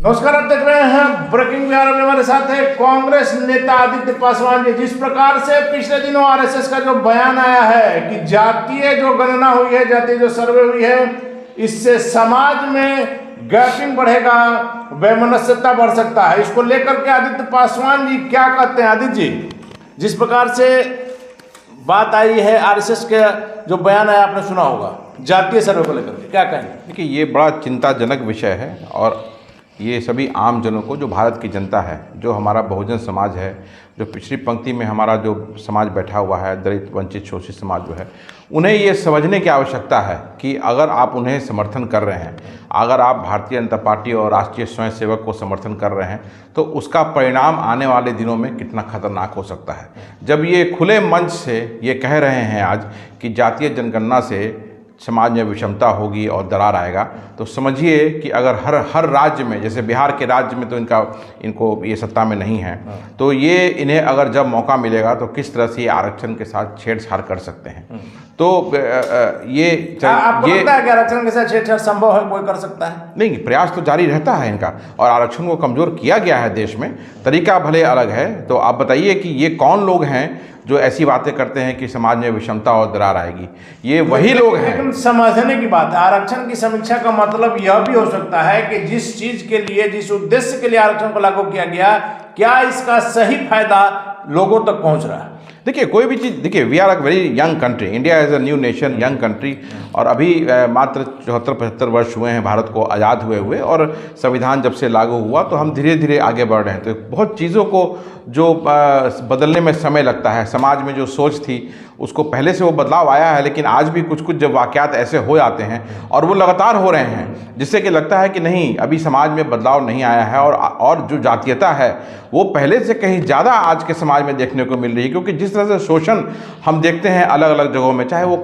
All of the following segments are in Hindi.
नमस्कार, आप देख रहे हैं ब्रेकिंग बिहार में। हमारे साथ है कांग्रेस नेता आदित्य पासवान जी। जिस प्रकार से पिछले दिनों आरएसएस का जो बयान आया है कि जातीय जो गणना हुई है, जातीय जो सर्वे हुई है, इससे समाज में गैपिंग बढ़ेगा, वैमनस्यता बढ़ सकता है, इसको लेकर के आदित्य पासवान जी क्या कहते हैं? आदित्य जी, जिस प्रकार से बात आई है, आरएसएस के जो बयान आया आपने सुना होगा जातीय सर्वे को लेकर के, क्या कहेंगे? देखिए, ये बड़ा चिंताजनक विषय है और ये सभी आम जनों को, जो भारत की जनता है, जो हमारा बहुजन समाज है, जो पिछड़ी पंक्ति में हमारा जो समाज बैठा हुआ है, दलित वंचित शोषित समाज जो है, उन्हें ये समझने की आवश्यकता है कि अगर आप उन्हें समर्थन कर रहे हैं, अगर आप भारतीय जनता पार्टी और राष्ट्रीय स्वयंसेवक को समर्थन कर रहे हैं, तो उसका परिणाम आने वाले दिनों में कितना खतरनाक हो सकता है। जब ये खुले मंच से ये कह रहे हैं आज कि जातीय जनगणना से समाज में विषमता होगी और दरार आएगा, तो समझिए कि अगर हर राज्य में, जैसे बिहार के राज्य में तो इनको ये सत्ता में नहीं है, तो ये इन्हें अगर जब मौका मिलेगा तो किस तरह से ये आरक्षण के साथ छेड़छाड़ कर सकते हैं। तो आपको लगता है कि आरक्षण के साथ छेड़छाड़ संभव है, कोई कर सकता है? नहीं, प्रयास तो जारी रहता है इनका, और आरक्षण को कमज़ोर किया गया है देश में, तरीका भले अलग है। तो आप बताइए कि ये कौन लोग हैं जो ऐसी बातें करते हैं कि समाज में विषमता और दरार आएगी? ये वही लोग हैं। लेकिन समझने की बात है, आरक्षण की समीक्षा का मतलब यह भी हो सकता है कि जिस चीज के लिए, जिस उद्देश्य के लिए आरक्षण को लागू किया गया, क्या इसका सही फायदा लोगों तक पहुंच रहा है? देखिए, कोई भी चीज़, देखिए, we are a very young country, India is a new nation, young country, और अभी मात्र 74-75 वर्ष हुए हैं भारत को आज़ाद हुए और संविधान जब से लागू हुआ, तो हम धीरे धीरे आगे बढ़ रहे हैं। तो बहुत चीज़ों को जो बदलने में समय लगता है, समाज में जो सोच थी उसको पहले से वो बदलाव आया है, लेकिन आज भी कुछ कुछ जब वाक़यात ऐसे हो जाते हैं और वो लगातार हो रहे हैं, जिससे कि लगता है कि नहीं, अभी समाज में बदलाव नहीं आया है, और जो जातीयता है वो पहले से कहीं ज़्यादा आज के समाज में देखने को मिल रही है। क्योंकि जिस तरह से शोषण हम देखते हैं अलग अलग जगहों में, चाहे वो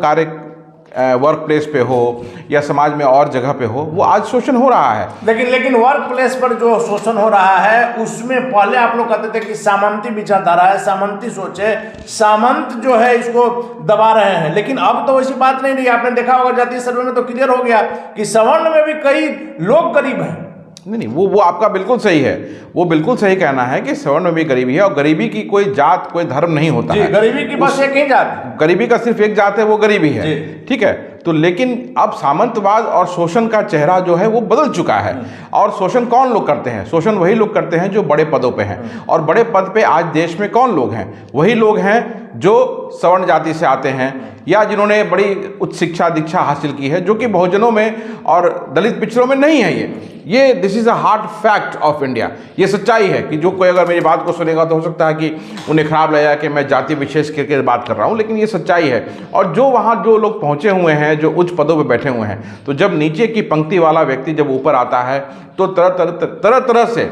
वर्क प्लेस पे हो या समाज में और जगह पे हो, वो आज शोषण हो रहा है। लेकिन वर्क प्लेस पर जो शोषण हो रहा है, उसमें पहले आप लोग कहते थे कि सामंती विचारधारा है, सामंती सोच है, सामंत जो है इसको दबा रहे हैं, लेकिन अब तो वैसी बात नहीं रही। आपने देखा होगा जातीय सर्वे में तो क्लियर हो गया कि सवर्ण में भी कई लोग गरीब हैं। नहीं, वो आपका बिल्कुल सही है, वो बिल्कुल सही कहना है कि सवर्ण में भी गरीबी है, और गरीबी की कोई जात, कोई धर्म नहीं होता है। गरीबी की बस एक ही जात, गरीबी का सिर्फ एक जात है, वो गरीबी है, ठीक है। तो लेकिन अब सामंतवाद और शोषण का चेहरा जो है वो बदल चुका है। और शोषण कौन लोग करते हैं? शोषण वही लोग करते हैं जो बड़े पदों पे हैं, और बड़े पद पे आज देश में कौन लोग हैं? वही लोग हैं जो सवर्ण जाति से आते हैं या जिन्होंने बड़ी उच्च शिक्षा दीक्षा हासिल की है, जो कि बहुजनों में और दलित पिछड़ों में नहीं है। ये this is a hard fact of India. ये सच्चाई है कि जो कोई अगर मेरी बात को सुनेगा तो हो सकता है कि उन्हें खराब लगेगा कि मैं जाति विशेष करके बात कर रहा हूँ, लेकिन ये सच्चाई है। और जो वहाँ जो लोग पहुँचे हुए हैं, जो उच्च पदों पर बैठे हुए हैं, तो जब नीचे की पंक्ति वाला व्यक्ति जब ऊपर आता है तो तरह तरह से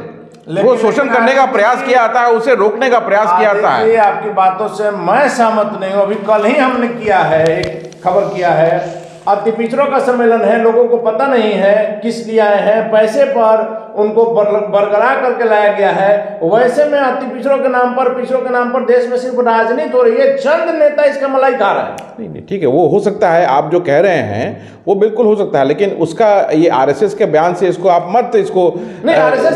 वो शोषण करने का प्रयास किया जाता है, उसे रोकने का प्रयास किया जाता है। आपकी बातों से मैं सहमत नहीं हूँ। अभी कल ही हमने किया है, एक खबर किया है, अति पिछड़ों का सम्मेलन है, लोगों को पता नहीं है किस लिए आए हैं, पैसे पर उनको बरकरार करके लाया गया है। वैसे में अति पिछड़ों के नाम पर, पिछड़ों के नाम पर देश में सिर्फ राजनीति हो रही है, चंद नेता इसका मलाई खा रहा है। नहीं, ठीक है, वो हो सकता है, आप जो कह रहे हैं वो बिल्कुल हो सकता है, लेकिन उसका ये आरएसएस के बयान से इसको आप मत इसको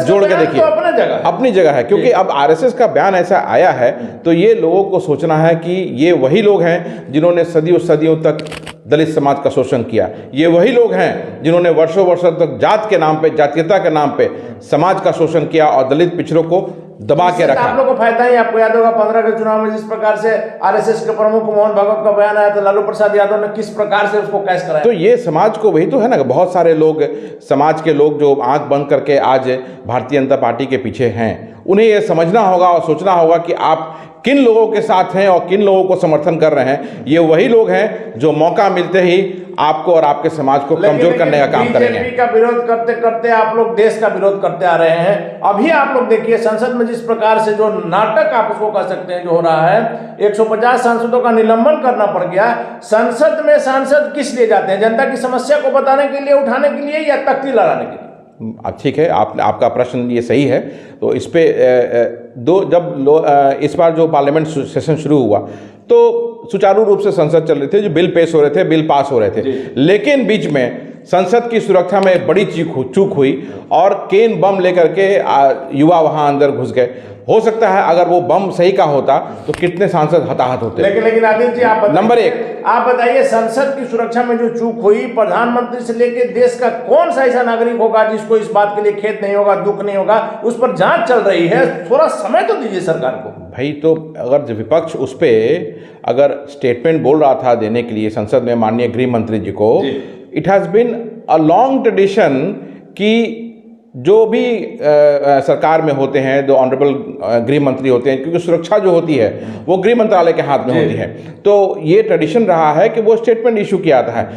जोड़ के देखिए। अपनी जगह है, क्योंकि अब आरएसएस का बयान ऐसा आया है तो ये लोगों को सोचना है कि ये वही लोग हैं जिन्होंने सदियों सदियों तक दलित समाज का शोषण किया। ये वही लोग हैं जिन्होंने वर्षों वर्षों तक जात के नाम पे, जातीयता के नाम पे समाज का शोषण किया और दलित पिछड़ों को दबा के रखा। आप लोगों को फायदा ही, आपको याद होगा 15 के चुनाव में जिस प्रकार से आरएसएस के प्रमुख मोहन भागवत का बयान आया था, लालू प्रसाद यादव ने किस प्रकार से उसको कैश कराया। तो ये समाज को, वही तो है ना, बहुत सारे लोग, समाज के लोग जो आंख बंद करके आज भारतीय जनता पार्टी के पीछे हैं, उन्हें ये समझना होगा और सोचना होगा कि आप किन लोगों के साथ हैं और किन लोगों को समर्थन कर रहे हैं। ये वही लोग हैं जो मौका मिलते ही आपको और आपके समाज को कमजोर करने का काम करेंगे। बीजेपी का विरोध करते करते आप लोग देश का विरोध करते आ रहे हैं। अभी आप लोग देखिए संसद में जिस प्रकार से जो नाटक आप उसको कह सकते हैं जो हो रहा है, 150 सांसदों का निलंबन करना पड़ गया। संसद में सांसद किस लिए जाते हैं? जनता की समस्या को बताने के लिए, उठाने के लिए, या तख्ती लड़ाने के लिए? ठीक है, आपका प्रश्न ये सही है। तो इस पे इस बार जो पार्लियामेंट सेशन शुरू हुआ तो सुचारू रूप से संसद चल रही थी, जो बिल पेश हो रहे थे, बिल पास हो रहे थे, लेकिन बीच में संसद की सुरक्षा में बड़ी चूक हुई और केन बम लेकर के युवा वहां अंदर घुस गए। हो सकता है अगर वो बम सही का होता तो कितने सांसद हताहत होते। लेकिन आदित्य जी आप नंबर एक, आप बताइए, संसद की सुरक्षा में जो चूक हुई, प्रधानमंत्री से लेकर देश का कौन सा ऐसा नागरिक होगा जिसको इस बात के लिए खेद नहीं होगा, दुख नहीं होगा? उस पर जांच चल रही है, थोड़ा समय तो दीजिए सरकार को भाई। तो अगर विपक्ष उस पर अगर स्टेटमेंट बोल रहा था देने के लिए संसद में माननीय गृह मंत्री जी को, it has been a long tradition कि जो भी सरकार में होते हैं, जो ऑनरेबल गृह मंत्री होते हैं, क्योंकि सुरक्षा जो होती है वो गृह मंत्रालय के हाथ में होती है, तो ये ट्रेडिशन रहा है कि वो स्टेटमेंट इशू किया था।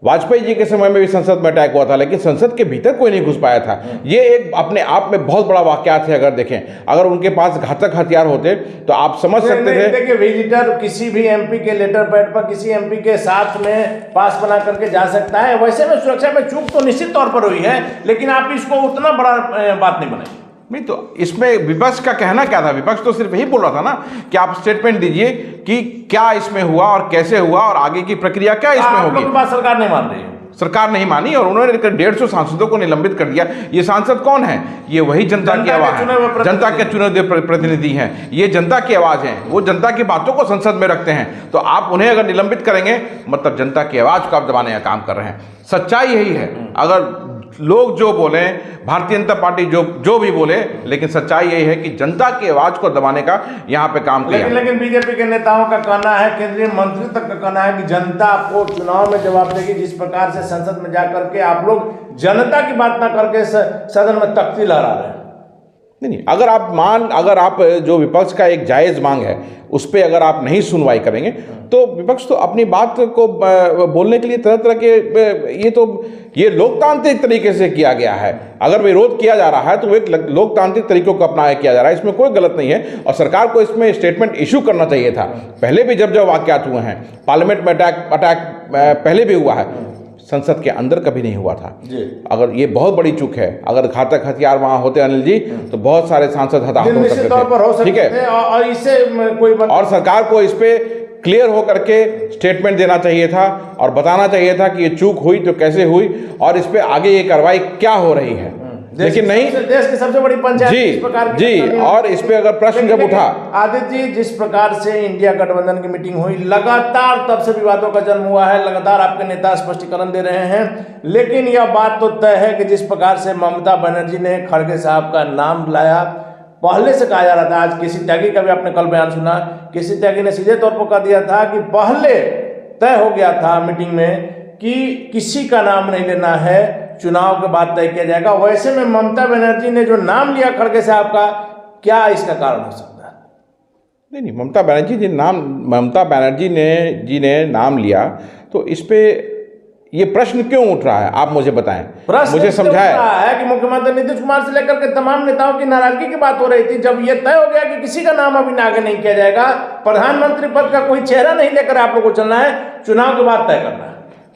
वाजपेयी जी के समय में भी संसद में अटैक हुआ था, लेकिन संसद के भीतर कोई नहीं घुस पाया था। ये एक अपने आप में बहुत बड़ा वाकयात है। अगर देखें, अगर उनके पास घातक हथियार होते तो आप समझ सकते थे। देखिए, विजिटर किसी भी एमपी के लेटर पैड पर किसी एमपी के साथ में पास बना करके जा सकता है। वैसे में सुरक्षा में चूक तो निश्चित तौर पर हुई है, लेकिन आप इसको उतना बड़ा बात नहीं बनाइए। नहीं तो इसमें विपक्ष का कहना क्या था? विपक्ष तो सिर्फ यही बोल रहा था ना कि आप स्टेटमेंट दीजिए कि क्या इसमें हुआ और कैसे हुआ और आगे की प्रक्रिया क्या इसमें होगी। बात सरकार नहीं मान रही है। सरकार नहीं मानी और उन्होंने 150 सांसदों को निलंबित कर दिया। ये सांसद कौन है? ये वही जनता की आवाज है, जनता के चुने हुए प्रतिनिधि हैं। ये जनता की आवाज है, वो जनता की बातों को संसद में रखते हैं। तो आप उन्हें अगर निलंबित करेंगे मतलब जनता की आवाज को आप दबाने का काम कर रहे हैं। सच्चाई यही है। अगर लोग जो बोले, भारतीय जनता पार्टी जो भी बोले, लेकिन सच्चाई यही है कि जनता की आवाज को दबाने का यहाँ पे काम किया। लेकिन बीजेपी के नेताओं का कहना है, केंद्रीय मंत्री तक का कहना है कि जनता आपको चुनाव में जवाब देगी। जिस प्रकार से संसद में जाकर के आप लोग जनता की बात ना करके सदन में तख्ती लहरा रहे हैं। नहीं, अगर आप जो विपक्ष का एक जायज़ मांग है उस पर अगर आप नहीं सुनवाई करेंगे तो विपक्ष तो अपनी बात को बोलने के लिए तरह तरह के ये लोकतांत्रिक तरीके से किया गया है। अगर विरोध किया जा रहा है तो वो एक लोकतांत्रिक तरीकों को अपनाया किया जा रहा है, इसमें कोई गलत नहीं है। और सरकार को इसमें स्टेटमेंट इशू करना चाहिए था। पहले भी जब वाकयात हुए हैं, पार्लियामेंट में अटैक पहले भी हुआ है, संसद के अंदर कभी नहीं हुआ था जी। अगर ये बहुत बड़ी चूक है, अगर घातक हथियार वहां होते अनिल जी तो बहुत सारे सांसद हताहत हो सकते थे। ठीक है, और इससे कोई और सरकार को इस पे क्लियर होकर के स्टेटमेंट देना चाहिए था और बताना चाहिए था कि ये चूक हुई तो कैसे हुई और इस पे आगे ये कार्रवाई क्या हो रही है। लेकिन नहीं, देश की सबसे बड़ी पंचायत जी इस प्रकार की जी। और इस पे अगर प्रश्न जब उठा, आदित्य जी, जिस प्रकार से इंडिया गठबंधन की मीटिंग हुई, लगातार तब से विवादों का जन्म हुआ है, लगातार आपके नेता स्पष्टीकरण दे रहे हैं, लेकिन यह बात तो तय है कि जिस प्रकार से ममता बनर्जी ने खड़गे साहब का नाम लाया, पहले से कहा जा रहा था, आज केसी त्यागी का भी आपने कल बयान सुना, केसी त्यागी ने सीधे तौर पर कह दिया था कि पहले तय हो गया था मीटिंग में कि किसी का नाम नहीं लेना है, चुनाव के बाद तय किया जाएगा। वैसे में ममता बनर्जी ने जो नाम लिया खड़गे साहब का, क्या इसका कारण हो सकता है? नहीं, ममता बनर्जी जी ने नाम लिया तो इस पे ये प्रश्न क्यों उठ रहा है, आप मुझे बताएं, मुझे समझाएं। है कि मुख्यमंत्री नीतीश कुमार से लेकर के तमाम नेताओं की नाराजगी की बात हो रही थी। जब ये तय हो गया कि किसी का नाम अभी आगे नहीं किया जाएगा, प्रधानमंत्री पद का कोई चेहरा नहीं लेकर आप लोग को चलना है, चुनाव के बाद तय करना है।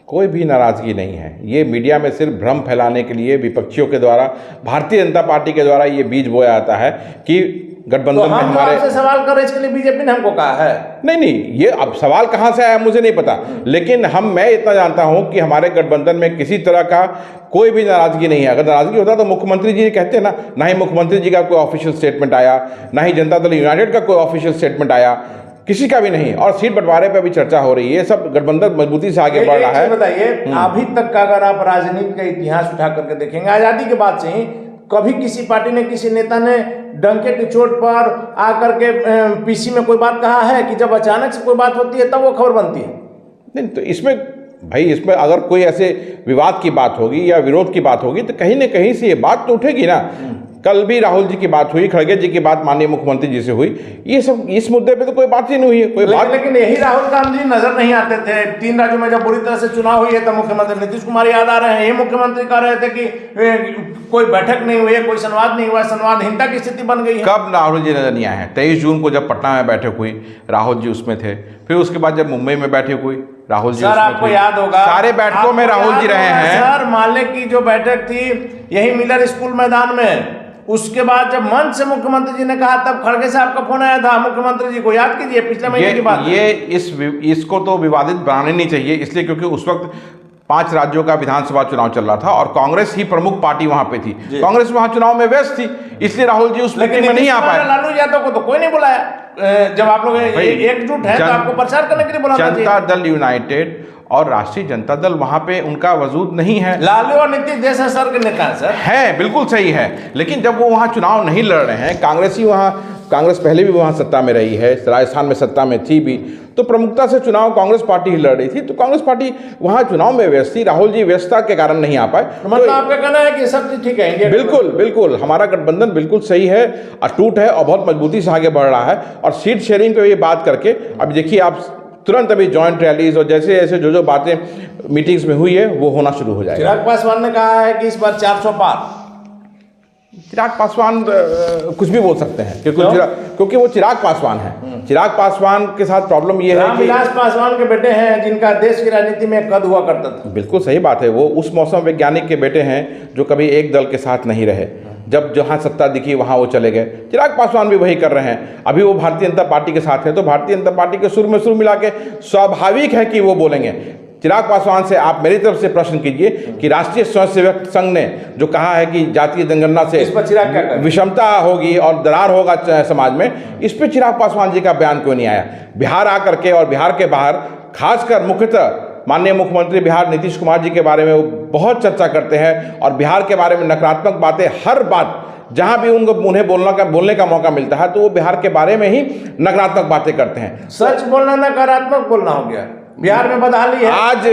कोई भी नाराजगी नहीं है। ये मीडिया में सिर्फ भ्रम फैलाने के लिए विपक्षियों के द्वारा, भारतीय जनता पार्टी के द्वारा ये बीज बोया जाता है कि गठबंधन में हमारे आपसे सवाल कर रहे, इसके लिए बीजेपी ने हमको कहा है। नहीं, ये अब सवाल कहाँ से आया मुझे नहीं पता, लेकिन मैं इतना जानता हूं कि हमारे गठबंधन में किसी तरह का कोई भी नाराजगी नहीं है। अगर नाराजगी होता तो मुख्यमंत्री जी कहते ना ही मुख्यमंत्री जी का कोई ऑफिशियल स्टेटमेंट आया, ना ही जनता दल यूनाइटेड का कोई ऑफिशियल स्टेटमेंट आया, किसी का भी नहीं। और सीट बंटवारे पे भी चर्चा हो रही है, सब गठबंधन मजबूती से आगे बढ़ रहा है। बताइए, अभी तक का अगर आप राजनीति का इतिहास उठा करके देखेंगे, आजादी के बाद से ही कभी किसी पार्टी ने, किसी नेता ने डंके की चोट पर आकर के पीसी में कोई बात कहा है कि जब अचानक से कोई बात होती है तब वो खबर बनती है? नहीं, तो इसमें अगर कोई ऐसे विवाद की बात होगी या विरोध की बात होगी तो कहीं ना कहीं से ये बात तो उठेगी ना। कल भी राहुल जी की बात हुई, खड़गे जी की बात माननीय मुख्यमंत्री जी से हुई, ये सब इस मुद्दे पे तो कोई बात ही नहीं हुई है, कोई बात। लेकिन यही राहुल गांधी नजर नहीं आते थे। 3 राज्यों में जब बुरी तरह से चुनाव हुई है तो मुख्यमंत्री नीतीश कुमार याद आ रहे हैं। ये मुख्यमंत्री कह रहे थे कि कोई बैठक नहीं हुई है, कोई संवाद नहीं हुआ, संवादहीनता की स्थिति बन गई है। कब राहुल जी नजर नहीं आए हैं? 23 जून को जब पटना में बैठक हुई, राहुल जी उसमें थे। फिर उसके बाद जब मुंबई में बैठक हुई, राहुल जी, सर आपको याद होगा, सारे बैठकों में राहुल जी रहे हैं। सर माले की जो बैठक थी यही मिलर स्कूल मैदान में, उसके बाद जब मंच से मुख्यमंत्री जी ने कहा तब खड़गे साहब का फोन आया था मुख्यमंत्री जी को, याद कीजिए, पिछले महीने की बात। इसको तो विवादित बनाने नहीं चाहिए, इसलिए क्योंकि उस वक्त 5 राज्यों का विधानसभा चुनाव चल रहा था और कांग्रेस ही प्रमुख पार्टी वहां पे थी। कांग्रेस वहां चुनाव में व्यस्त थी, इसलिए राहुल जी उस मीटिंग में नहीं आ पाए। लालू यादव को तो कोई नहीं बुलाया। जब आप लोग एकजुट हैं तो आपको प्रचार करने के लिए बुलाना चाहिए। जनता दल यूनाइटेड और राष्ट्रीय जनता दल वहां पे उनका वजूद नहीं है। लालू और नीतीश देश सर के नेता है सर। है, बिल्कुल सही है, लेकिन जब वो वहां चुनाव नहीं लड़ रहे हैं, कांग्रेस पहले भी वहां सत्ता में रही है, राजस्थान में सत्ता में थी भी, तो प्रमुखता से चुनाव कांग्रेस पार्टी ही लड़ रही थी, तो कांग्रेस पार्टी वहां चुनाव में व्यस्त थी। राहुल जी व्यस्तता के कारण नहीं आ पाए। मतलब आपका कहना है कि सब चीज ठीक है इंडिया? बिल्कुल हमारा गठबंधन बिल्कुल सही है, अटूट है और बहुत मजबूती से आगे बढ़ रहा है। और सीट शेयरिंग पे ये बात करके अब देखिए आप तुरंत अभी जॉइंट रैलीज और जैसे जैसे जो बातें मीटिंग्स में हुई है वो होना शुरू हो जाएगा। चिराग पासवान ने कहा है कि इस बार 400 पार। चिराग पासवान कुछ भी बोल सकते हैं क्योंकि वो चिराग पासवान है। चिराग पासवान के साथ प्रॉब्लम ये है कि रामविलास पासवान के बेटे हैं जिनका देश की राजनीति में कद हुआ करता था। बिल्कुल सही बात है, वो उस मौसम वैज्ञानिक के बेटे हैं जो कभी एक दल के साथ नहीं रहे, जब जहां सत्ता दिखी वहां वो चले गए। चिराग पासवान भी वही कर रहे हैं, अभी वो भारतीय जनता पार्टी के साथ है, तो भारतीय जनता पार्टी के सुर में सुर मिला के स्वाभाविक है कि वो बोलेंगे। चिराग पासवान से आप मेरी तरफ से प्रश्न कीजिए कि राष्ट्रीय स्वयंसेवक संघ ने जो कहा है कि जातीय जनगणना से विषमता होगी और दरार होगा समाज में, इस पर चिराग पासवान जी का बयान क्यों नहीं आया? बिहार आकर के और बिहार के बाहर खासकर मुख्यतः माननीय मुख्यमंत्री बिहार नीतीश कुमार जी के बारे में वो बहुत चर्चा करते हैं और बिहार के बारे में नकारात्मक बातें, हर बात जहां भी उनको उन्हें बोलने का मौका मिलता है तो वो बिहार के बारे में ही नकारात्मक बातें करते हैं। सच बोलना नकारात्मक बोलना हो गया। बिहार में बदहाली है आज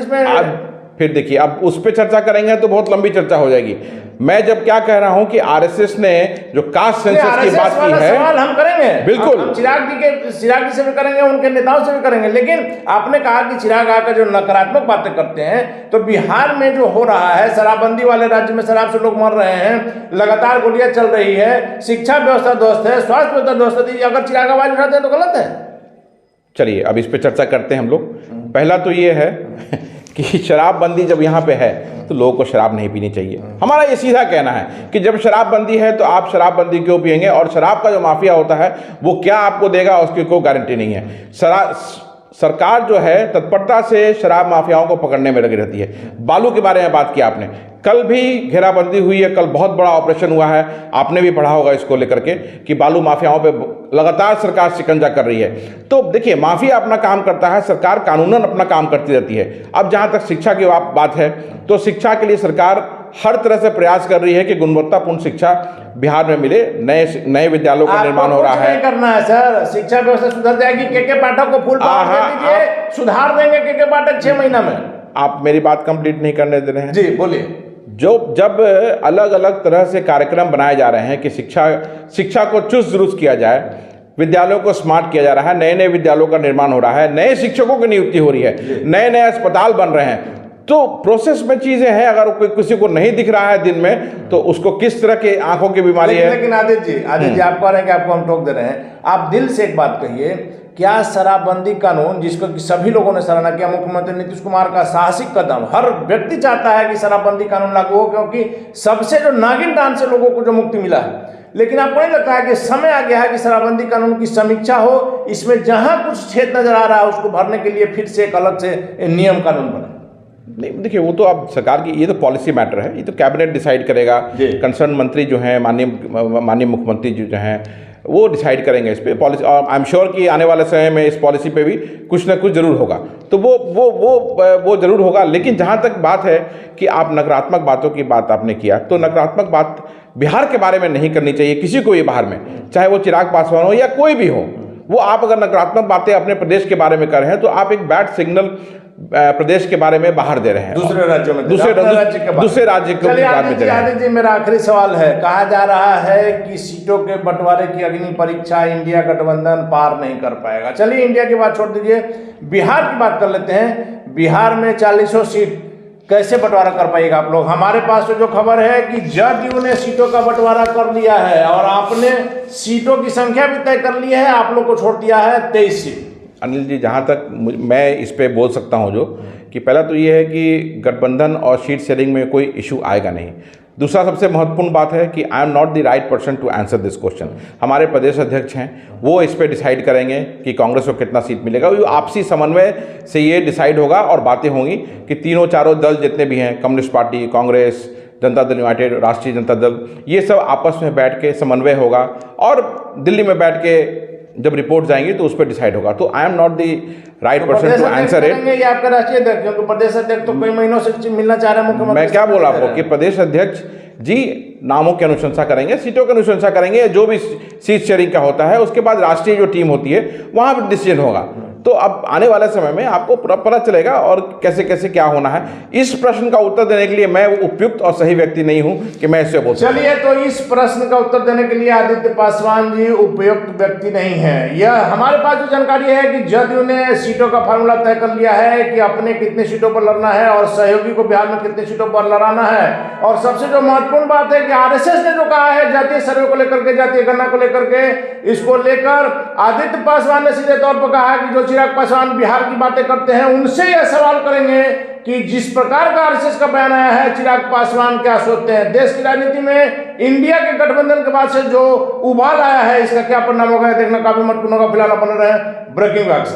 में। फिर देखिए अब उस पर चर्चा करेंगे तो बहुत लंबी चर्चा हो जाएगी। मैं जब क्या कह रहा हूं कि आरएसएस ने जो कास्ट सेंसस की बात की है, सवाल हम करेंगे बिल्कुल, हम चिराग जी से भी करेंगे, उनके नेताओं से भी करेंगे, लेकिन आपने कहा कि चिराग आकर जो नकारात्मक बातें करते हैं, तो बिहार में जो हो रहा है, शराबबंदी वाले राज्य में शराब से लोग मर रहे हैं, लगातार गोलियां चल रही है, शिक्षा व्यवस्था ध्वस्त है, स्वास्थ्य व्यवस्था ध्वस्त है, अगर चिराग आवाज उठाते हैं तो गलत है। चलिए अब इस पे चर्चा करते हैं हम लोग। पहला तो ये है कि शराबबंदी जब यहाँ पे है तो लोगों को शराब नहीं पीनी चाहिए। हमारा ये सीधा कहना है कि जब शराबबंदी है तो आप शराबबंदी क्यों पिएंगे, और शराब का जो माफिया होता है वो क्या आपको देगा उसकी कोई गारंटी नहीं है। सरकार जो है तत्परता से शराब माफियाओं को पकड़ने में लगी रहती है। बालू के बारे में बात की आपने, कल भी घेराबंदी हुई है, कल बहुत बड़ा ऑपरेशन हुआ है, आपने भी पढ़ा होगा इसको लेकर के कि बालू माफियाओं पे लगातार सरकार शिकंजा कर रही है। तो देखिए माफिया अपना काम करता है, सरकार कानूनन अपना काम करती रहती है। अब जहां तक शिक्षा की बात है तो शिक्षा के लिए सरकार हर तरह से प्रयास कर रही है कि गुणवत्तापूर्ण शिक्षा बिहार में मिले। नए विद्यालयों का निर्माण हो रहा है। करना है सर, शिक्षा व्यवस्था सुधर जाएगी। के पाठक को फुल पावर दे दीजिए, सुधार देंगे के पाठक 6 महीना में। आप मेरी बात कंप्लीट नहीं करने दे रहे हैं। जी बोलिए। जब अलग अलग तरह से कार्यक्रम बनाए जा रहे हैं कि शिक्षा को चुस्त दुरुस्त किया जाए, विद्यालयों को स्मार्ट किया जा रहा है, नए नए विद्यालयों का निर्माण हो रहा है, नए शिक्षकों की नियुक्ति हो रही है, नए नए अस्पताल बन रहे हैं, तो प्रोसेस में चीजें हैं। अगर कोई किसी को नहीं दिख रहा है दिन में तो उसको किस तरह की आंखों की बीमारी है। लेकिन आदित्य जी आप कह रहे हैं कि आपको हम टोक दे रहे हैं, आप दिल से एक बात कहिए, क्या शराबबंदी कानून जिसको कि सभी लोगों ने सराहना किया, मुख्यमंत्री नीतीश कुमार का साहसिक कदम, हर व्यक्ति चाहता है कि शराबबंदी कानून लागू हो, क्योंकि सबसे जो नागिन डांस से लोगों को जो मुक्ति मिला है, लेकिन आपको नहीं लगता है कि समय आ गया है कि शराबबंदी कानून की समीक्षा हो, इसमें जहां कुछ छेद नजर आ रहा है उसको भरने के लिए फिर से एक अलग से नियम कानून बने? नहीं देखिए, वो तो अब सरकार की, ये तो पॉलिसी मैटर है, ये तो कैबिनेट डिसाइड करेगा। कंसर्न मंत्री जो हैं, माननीय मुख्यमंत्री जो हैं, वो डिसाइड करेंगे इस पे पॉलिसी, और आई एम श्योर कि आने वाले समय में इस पॉलिसी पे भी कुछ ना कुछ जरूर होगा। तो वो जरूर होगा। लेकिन जहाँ तक बात है कि आप नकारात्मक बातों की बात आपने किया, तो नकारात्मक बात बिहार के बारे में नहीं करनी चाहिए किसी को भी बाहर में, चाहे वो चिराग पासवान हो या कोई भी हो। वो आप अगर नकारात्मक बातें अपने प्रदेश के बारे में कर रहे हैं तो आप एक बैड सिग्नल प्रदेश के बारे में बाहर दे रहे हैं, दूसरे राज्यों में, दूसरे राज्य के बारे में दे रहे हैं। आदित्य जी मेरा आखिरी सवाल है, कहा जा रहा है कि सीटों के बंटवारे की अग्नि परीक्षा इंडिया गठबंधन पार नहीं कर पाएगा। चलिए इंडिया की बात छोड़ दीजिए, बिहार की बात कर लेते हैं। बिहार में 40 सीट कैसे बंटवारा कर पाएगा आप लोग? हमारे पास तो जो खबर है कि जदयू ने सीटों का बंटवारा कर लिया है और आपने सीटों की संख्या भी तय कर ली है, आप लोग को छोड़ दिया है 23 सीट। अनिल जी, जहाँ तक मैं इस पे बोल सकता हूँ जो कि पहला तो ये है कि गठबंधन और सीट शेयरिंग में कोई इशू आएगा नहीं। दूसरा सबसे महत्वपूर्ण बात है कि I am not the right person to answer this question. हमारे प्रदेश अध्यक्ष हैं, वो इस पे डिसाइड करेंगे कि कांग्रेस को कितना सीट मिलेगा। ये आपसी समन्वय से ये डिसाइड होगा और बातें होंगी कि तीनों चारों दल जितने भी हैं, communist party, Congress, Janata Dal United, राष्ट्रीय जनता दल, ये सब आपस में बैठ के समन्वय होगा और दिल्ली में बैठ के जब रिपोर्ट जाएंगी तो उस पर डिसाइड होगा। तो I am not the right person to answer it. ये आपका राष्ट्रीय अध्यक्ष, क्योंकि प्रदेश अध्यक्ष तो कई महीनों से मिलना चाह रहे हैं मुख्यमंत्री। मैं क्या बोला आपको कि प्रदेश अध्यक्ष जी नामों की अनुशंसा करेंगे, सीटों की अनुशंसा करेंगे, जो भी सीट शेयरिंग का होता है उसके बाद राष्ट्रीय जो टीम होती है वहां पर डिसीजन होगा। तो अब आने वाले समय में आपको पता चलेगा और कैसे कैसे क्या होना है। इस प्रश्न का उत्तर देने के लिए मैं उपयुक्त और सही व्यक्ति नहीं हूं कि मैं इससे बोल सकूं। चलिए, तो इस प्रश्न का उत्तर देने के लिए आदित्य पासवान जी उपयुक्त व्यक्ति नहीं है। यह हमारे पास जो जानकारी है कि जदयू ने सीटों का फार्मूला तय कर लिया है कि अपने कितने सीटों पर लड़ना है और सहयोगी को बिहार में कितने सीटों पर लड़ाना है। और सबसे जो महत्वपूर्ण बात है कि आरएसएस ने जो कहा है जातीय सर्वे को लेकर के, जातीय गणना को लेकर के, इसको लेकर आदित्य पासवान ने सीधे तौर पर कहा कि जो चिराग पासवान बिहार की बातें करते हैं उनसे यह सवाल करेंगे कि जिस प्रकार का आरएसएस का बयान आया है, चिराग पासवान क्या सोचते हैं। देश की राजनीति में इंडिया के गठबंधन के बाद से जो उबाल आया है, इसका क्या परिणाम होगा देखना काफी महत्वपूर्ण होगा। फिलहाल अपन रहे ब्रेकिंग वैक्स।